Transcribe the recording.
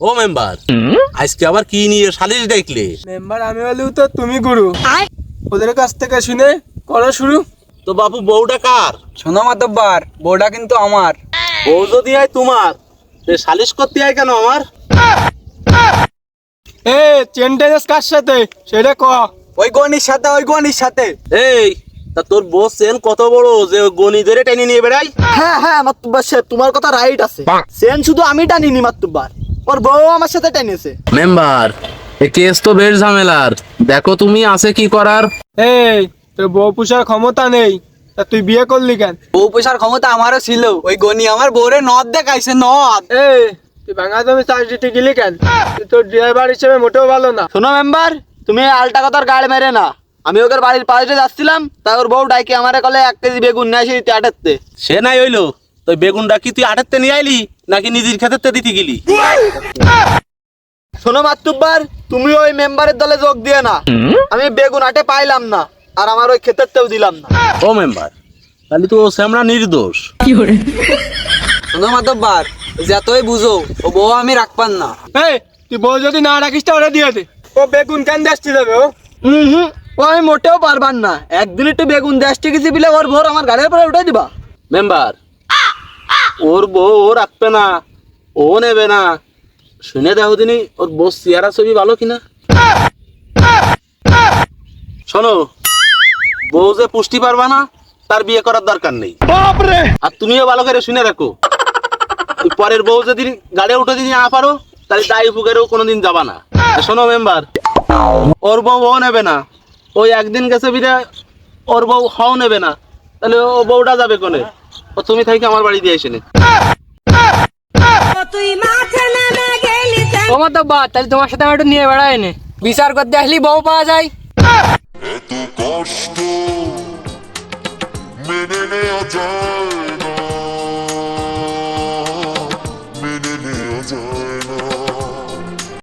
ও member, আজকে আবার কি নিয়ে সালিশ দেখলে? মেম্বার আমি হলেও তো তুমি গুরু, ওদের কাছ থেকে শুনে করো শুরু। তো বাপু বউটা কার? শোনো মাতব্বার, বউটা কিন্তু আমার। বউ যদি হয় তোমার, সালিশ করতে হয় কেন আমার? এ চেন টেনিস কার সাথে সেটা ক। ওই গনির সাথে। এই তা তোর বউ চেন কত বড় যে গনি ধরে টেনে নিয়ে বেড়াই? হ্যাঁ মাতুব্বার সাহেব, তোমার কথা রাইট আছে। সেন শুধু আমি টানিনি মাতুব্বার, ওর বউ আমার সাথে টেনেছে। মেম্বার, এই কেস তো বেশ ঝামেলার, দেখো তুমি আছে কি করার। এই তোর বউ পুষার ক্ষমতা নেই, তা তুই বিয়ে করলি কেন? বউ পোষার ক্ষমতা আমারও ছিল, ওই গনি আমার বউরে নদ দেখাইছে নদ। এই তুই ভাঙা জমি চাষ দিতে গেলি কেন? তুই তোর ড্রাইভার হিসেবে মোটেও ভালো না। শোনো মেম্বার, তুমি আলটা কথার গাড়ি মেরে না। আমি ওকে বাড়ির পাশে যাচ্ছিলাম, তাই ওর বউ ডাইকে আমারে কলে 1 কেজি বেগুন নিয়ে আসি দিতে 8-তে। সে নাই হইলো, তো বেগুনটা কি তুই আটাতে নিয়ে আইলি নাকি নিজের ক্ষেত্রে দিতে গেলি? শোনো মাতুব্বার, তুমি ওই মেম্বারের দলে যোগ দিয়ে না। আমি বেগুন আটে পাইলাম না, আর আমার ওই ক্ষেতেরতেও দিলাম না। ও মেম্বার, তাহলে তো ও আমরা নির্দোষ। শোনো মাতব্বার, যতই বুঝো ও বউ আমি রাখপান না। এই তুই বউ যদি না রাখিস তা ওরা দিয়ে দে। ও বেগুন কেন দেখতে যাবে ও? ও আমি মোটেও পারবার না। একদিন একটু বেগুন দেশটি গেছি বলে ওর ভোর আমার গাড়ির পরে উঠে দিবা। মেম্বার, ওর বউ ও রাখবে না, ও নেবে না, শুনে দেখো দিনই ওর বউ চেহারা ছবি ভালো কিনা। শোনো, বউ যে পুষ্টি পারবা না তার বিয়ে করার দরকার নেই। আর তুমিও ভালো করে শুনে রাখো, ওই পরের বউ যদি গাড়ি উঠে দিতে না পারো তাহলে দায়ী ফুকেরও কোনোদিন যাবা না। আর শোনো মেম্বার, ওর বউ ও নেবে না, ওই একদিন গেছে বিরে ওর বউ হও নেবে না, তাহলে ও বউটা যাবে কোনে? ও তুমি থাকি আমার বাড়ি দিয়ে এসে নে। ও মাতব্বার, তাহলে তোমার সাথে আমার একটু নিয়ে বেড়ায় নে, বিচার করতে আসলি বউ পাওয়া যায়। এত কষ্ট মেনে নেওয়া যায়